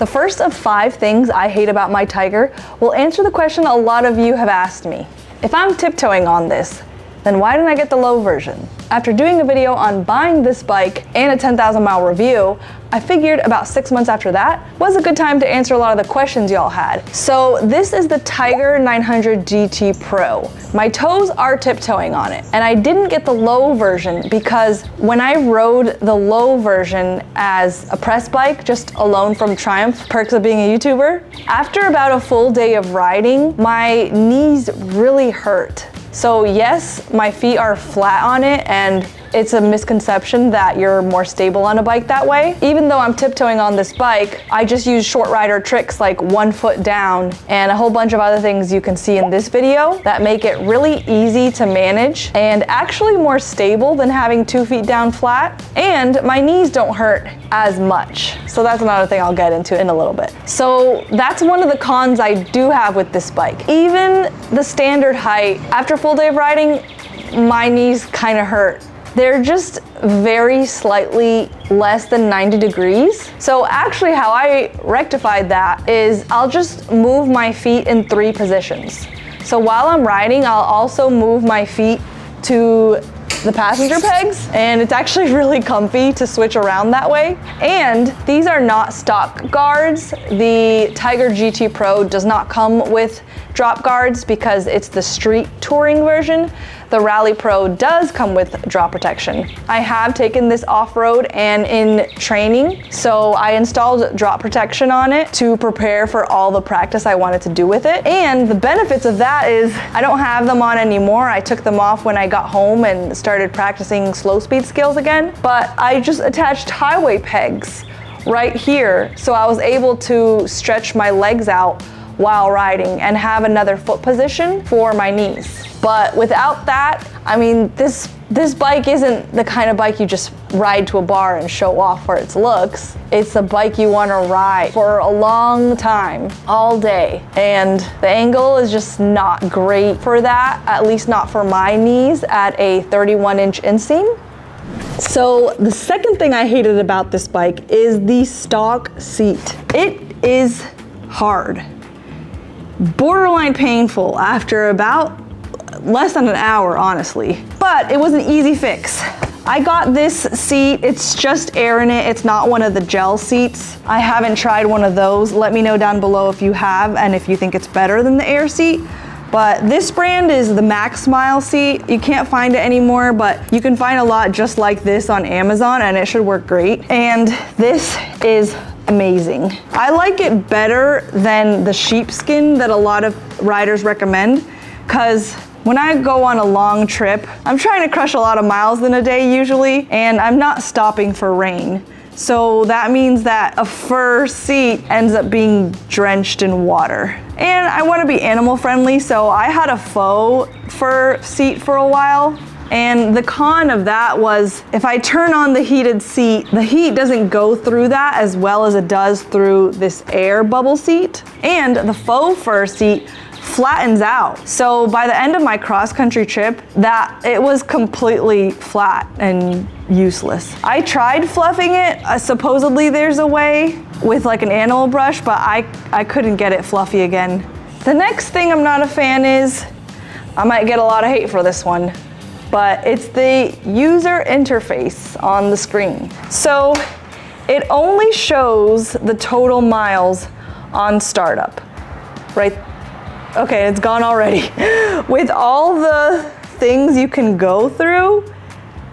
The first of 5 things I hate about my Tiger will answer the question a lot of you have asked me. If I'm tiptoeing on this, then why didn't I get the low version? After doing a video on buying this bike and a 10,000 mile review, I figured about 6 months after that was a good time to answer a lot of the questions y'all had. So this is the Tiger 900 GT Pro. My toes are tiptoeing on it, and I didn't get the low version because when I rode the low version as a press bike, just alone from Triumph, perks of being a YouTuber, after about a full day of riding, my knees really hurt. So yes, my feet are flat on it, and it's a misconception that you're more stable on a bike that way. Even though I'm tiptoeing on this bike, I just use short rider tricks like 1 foot down and a whole bunch of other things you can see in this video that make it really easy to manage and actually more stable than having 2 feet down flat. And my knees don't hurt as much. So that's another thing I'll get into in a little bit. So that's one of the cons I do have with this bike. Even the standard height, after a full day of riding, my knees kind of hurt. They're just very slightly less than 90 degrees. So actually how I rectified that is I'll just move my feet in 3 positions. So while I'm riding, I'll also move my feet to the passenger pegs, and it's actually really comfy to switch around that way. And these are not stock guards. The Tiger GT Pro does not come with drop guards because it's the street touring version. The Rally Pro does come with drop protection. I have taken this off-road and in training, so I installed drop protection on it to prepare for all the practice I wanted to do with it. And the benefits of that is I don't have them on anymore. I took them off when I got home and started practicing slow speed skills again, but I just attached highway pegs right here, so I was able to stretch my legs out while riding and have another foot position for my knees. But without that, I mean, this bike isn't the kind of bike you just ride to a bar and show off for its looks. It's a bike you want to ride for a long time, all day. And the angle is just not great for that, at least not for my knees at a 31-inch inseam. So the second thing I hated about this bike is the stock seat. It is hard. Borderline painful after about less than an hour, honestly. But it was an easy fix. I got this seat, it's just air in it, it's not one of the gel seats. I haven't tried one of those. Let me know down below if you have and if you think it's better than the air seat. But this brand is the Max Smile seat. You can't find it anymore, but you can find a lot just like this on Amazon and it should work great. And this is amazing. I like it better than the sheepskin that a lot of riders recommend, because when I go on a long trip, I'm trying to crush a lot of miles in a day usually, and I'm not stopping for rain. So that means that a fur seat ends up being drenched in water. And I want to be animal friendly, so I had a faux fur seat for a while. And the con of that was if I turn on the heated seat, the heat doesn't go through that as well as it does through this air bubble seat. And the faux fur seat flattens out. So by the end of my cross-country trip, it was completely flat and useless. I tried fluffing it. Supposedly there's a way with like an animal brush, but I couldn't get it fluffy again. The next thing I'm not a fan is, I might get a lot of hate for this one, but it's the user interface on the screen. So it only shows the total miles on startup, right? Okay, it's gone already. With all the things you can go through,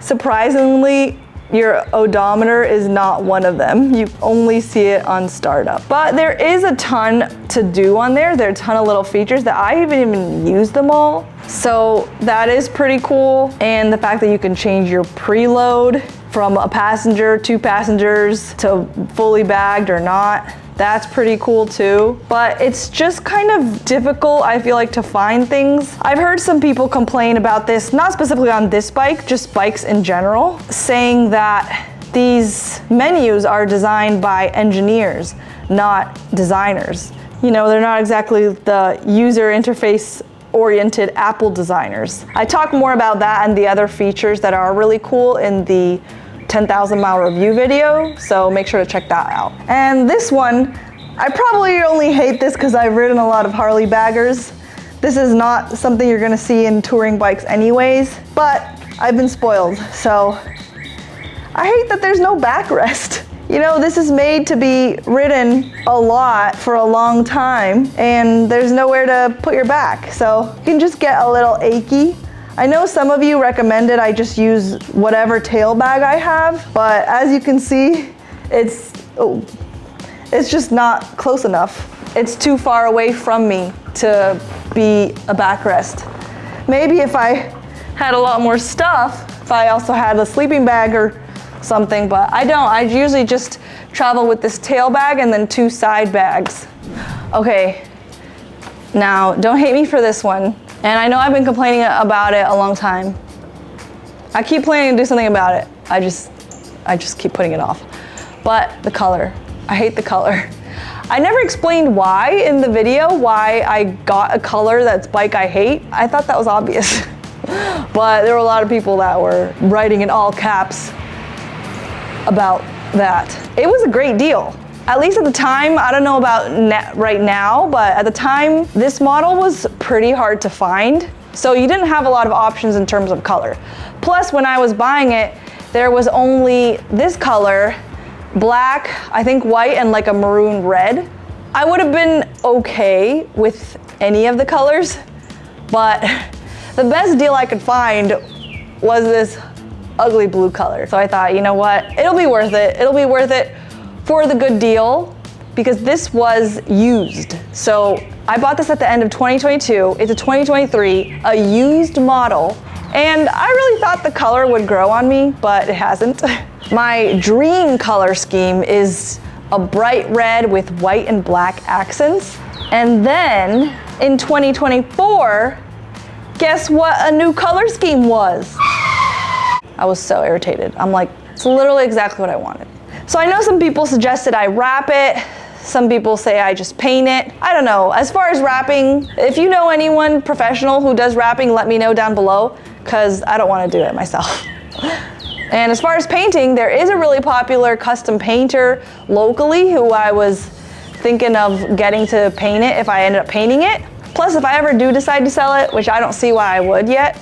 surprisingly, your odometer is not one of them. You only see it on startup. But there is a ton to do on there. There are a ton of little features that I haven't even used them all. So that is pretty cool. And the fact that you can change your preload from a passenger, 2 passengers to fully bagged or not. That's pretty cool too, but it's just kind of difficult, I feel like, to find things. I've heard some people complain about this, not specifically on this bike, just bikes in general, saying that these menus are designed by engineers, not designers. You know, they're not exactly the user interface oriented Apple designers. I talk more about that and the other features that are really cool in the 10,000 mile review video, so make sure to check that out. And this one, I probably only hate this because I've ridden a lot of Harley baggers. This is not something you're gonna see in touring bikes anyways, but I've been spoiled, so I hate that there's no backrest. You know, this is made to be ridden a lot for a long time, and there's nowhere to put your back, so you can just get a little achy. I know some of you recommended I just use whatever tail bag I have, but as you can see, it's just not close enough. It's too far away from me to be a backrest. Maybe if I had a lot more stuff, if I also had a sleeping bag or something, but I don't. I usually just travel with this tail bag and then 2 side bags. Okay, now don't hate me for this one. And I know I've been complaining about it a long time. I keep planning to do something about it. I just keep putting it off. But the color, I hate the color. I never explained why in the video, why I got a color that's bike I hate. I thought that was obvious. But there were a lot of people that were writing in all caps about that. It was a great deal. At least at the time, I don't know about right now, but at the time, this model was pretty hard to find. So you didn't have a lot of options in terms of color. Plus, when I was buying it, there was only this color, black, I think white, and like a maroon red. I would have been okay with any of the colors, but the best deal I could find was this ugly blue color. So I thought, you know what, it'll be worth it. It'll be worth it for the good deal because this was used. So I bought this at the end of 2022. It's a 2023, a used model. And I really thought the color would grow on me, but it hasn't. My dream color scheme is a bright red with white and black accents. And then in 2024, guess what a new color scheme was? I was so irritated. I'm like, it's literally exactly what I wanted. So I know some people suggested I wrap it. Some people say I just paint it. I don't know. As far as wrapping, if you know anyone professional who does wrapping, let me know down below, because I don't want to do it myself. And as far as painting, there is a really popular custom painter locally who I was thinking of getting to paint it if I ended up painting it. Plus, if I ever do decide to sell it, which I don't see why I would yet,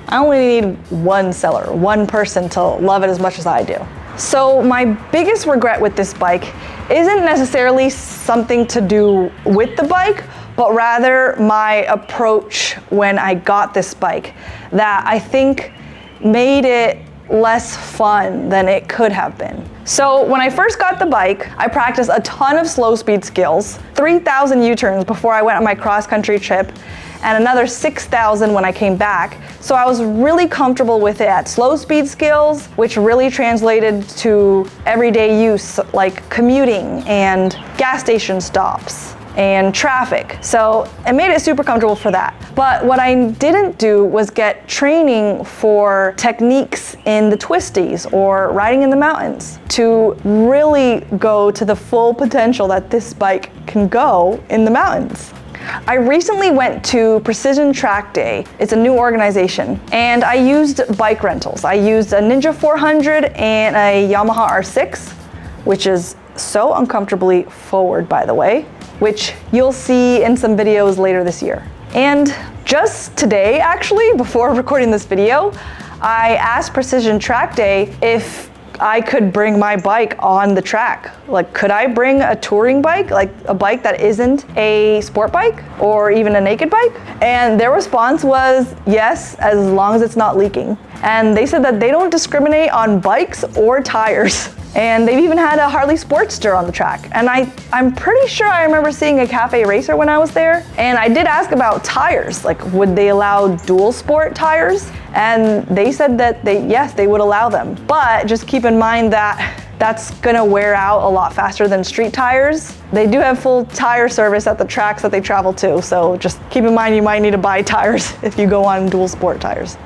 I only need one seller, one person to love it as much as I do. So my biggest regret with this bike isn't necessarily something to do with the bike, but rather my approach when I got this bike that I think made it less fun than it could have been. So when I first got the bike, I practiced a ton of slow speed skills, 3,000 U-turns before I went on my cross-country trip, and another 6,000 when I came back. So I was really comfortable with it at slow speed skills, which really translated to everyday use like commuting and gas station stops and traffic. So it made it super comfortable for that. But what I didn't do was get training for techniques in the twisties or riding in the mountains to really go to the full potential that this bike can go in the mountains. I recently went to Precision Track Day. It's a new organization, and I used bike rentals. I used a Ninja 400 and a Yamaha R6, which is so uncomfortably forward, by the way, which you'll see in some videos later this year. And just today, actually, before recording this video, I asked Precision Track Day if I could bring my bike on the track. Like, could I bring a touring bike, like a bike that isn't a sport bike or even a naked bike? And their response was yes, as long as it's not leaking. And they said that they don't discriminate on bikes or tires. And they've even had a Harley Sportster on the track. And I'm pretty sure I remember seeing a Cafe Racer when I was there. And I did ask about tires, like would they allow dual sport tires? And they said that yes, they would allow them. But just keep in mind that that's gonna wear out a lot faster than street tires. They do have full tire service at the tracks that they travel to. So just keep in mind you might need to buy tires if you go on dual sport tires.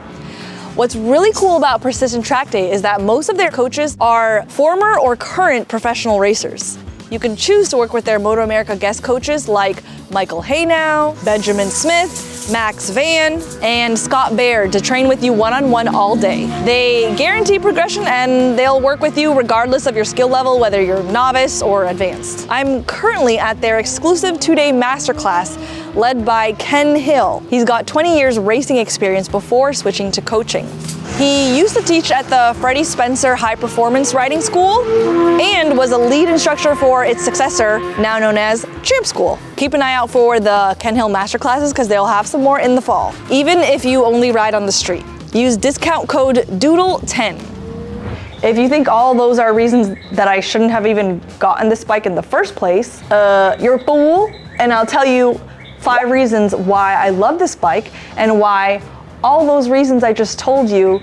What's really cool about Precision Track Day is that most of their coaches are former or current professional racers. You can choose to work with their Moto America guest coaches like Michael Haynow, Benjamin Smith, Max Van, and Scott Baird to train with you one-on-one all day. They guarantee progression and they'll work with you regardless of your skill level, whether you're novice or advanced. I'm currently at their exclusive 2-day masterclass led by Ken Hill. He's got 20 years racing experience before switching to coaching. He used to teach at the Freddie Spencer High Performance Riding School and was a lead instructor for its successor, now known as Champ School. Keep an eye out for the Ken Hill Masterclasses because they'll have some more in the fall, even if you only ride on the street. Use discount code DOODLE10. If you think all those are reasons that I shouldn't have even gotten this bike in the first place, you're a fool, and I'll tell you 5 reasons why I love this bike and why all those reasons I just told you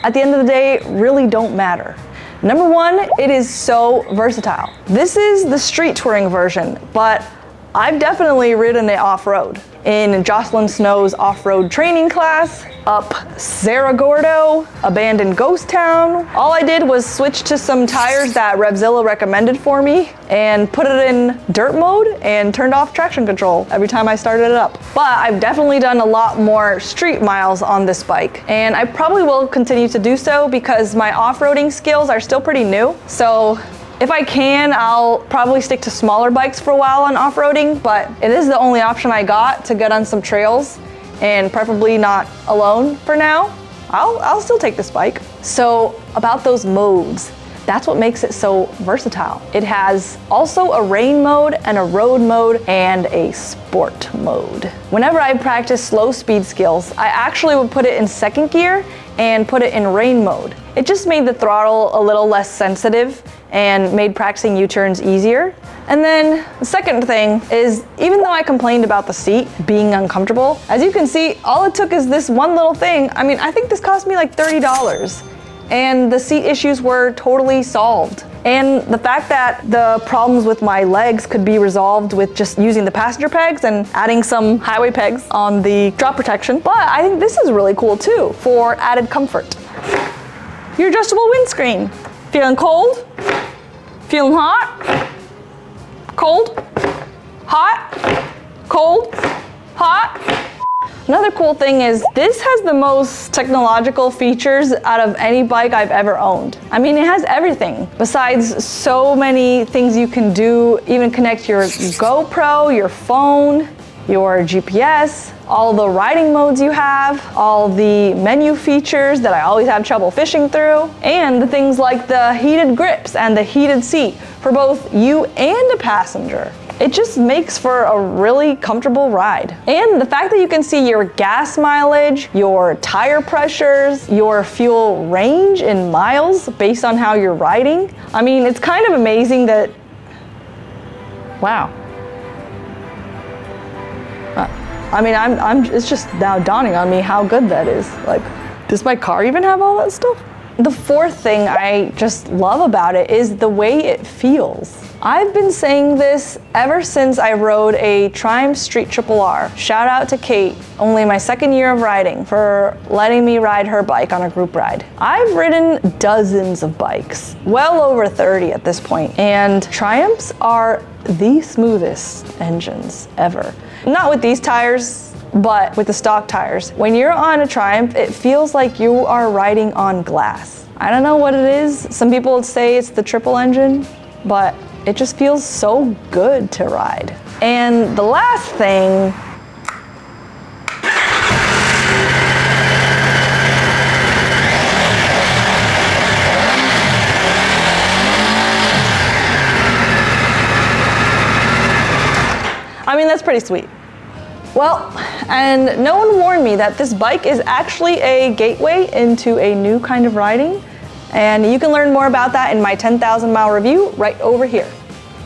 at the end of the day really don't matter. Number 1, it is so versatile. This is the street touring version, but I've definitely ridden it off-road. In Jocelyn Snow's off-road training class, up Cerro Gordo, abandoned Ghost Town. All I did was switch to some tires that Revzilla recommended for me and put it in dirt mode and turned off traction control every time I started it up. But I've definitely done a lot more street miles on this bike, and I probably will continue to do so because my off-roading skills are still pretty new. So if I can, I'll probably stick to smaller bikes for a while on off-roading, but it is the only option I got to get on some trails and preferably not alone for now. I'll still take this bike. So about those modes, that's what makes it so versatile. It has also a rain mode and a road mode and a sport mode. Whenever I practice slow speed skills, I actually would put it in 2nd gear and put it in rain mode. It just made the throttle a little less sensitive and made practicing U-turns easier. And then the second thing is, even though I complained about the seat being uncomfortable, as you can see, all it took is this one little thing. I mean, I think this cost me like $30, and the seat issues were totally solved. And the fact that the problems with my legs could be resolved with just using the passenger pegs and adding some highway pegs on the drop protection. But I think this is really cool too, for added comfort. Your adjustable windscreen. Feeling cold? Feeling hot? Cold? Hot? Cold? Hot? Another cool thing is this has the most technological features out of any bike I've ever owned. I mean, it has everything. Besides so many things you can do, even connect your GoPro, your phone, your GPS, all the riding modes you have, all the menu features that I always have trouble fishing through, and the things like the heated grips and the heated seat for both you and a passenger. It just makes for a really comfortable ride. And the fact that you can see your gas mileage, your tire pressures, your fuel range in miles based on how you're riding. I mean, it's kind of amazing that, wow. I mean, it's just now dawning on me how good that is. Like, does my car even have all that stuff? The 4th thing I just love about it is the way it feels. I've been saying this ever since I rode a Triumph Street RRR. Shout out to Kate, only my 2nd year of riding, for letting me ride her bike on a group ride. I've ridden dozens of bikes, well over 30 at this point, and Triumphs are the smoothest engines ever. Not with these tires, but with the stock tires. When you're on a Triumph, it feels like you are riding on glass. I don't know what it is. Some people would say it's the triple engine, but it just feels so good to ride. And the last thing, I mean, that's pretty sweet. Well, and no one warned me that this bike is actually a gateway into a new kind of riding. And you can learn more about that in my 10,000 mile review right over here.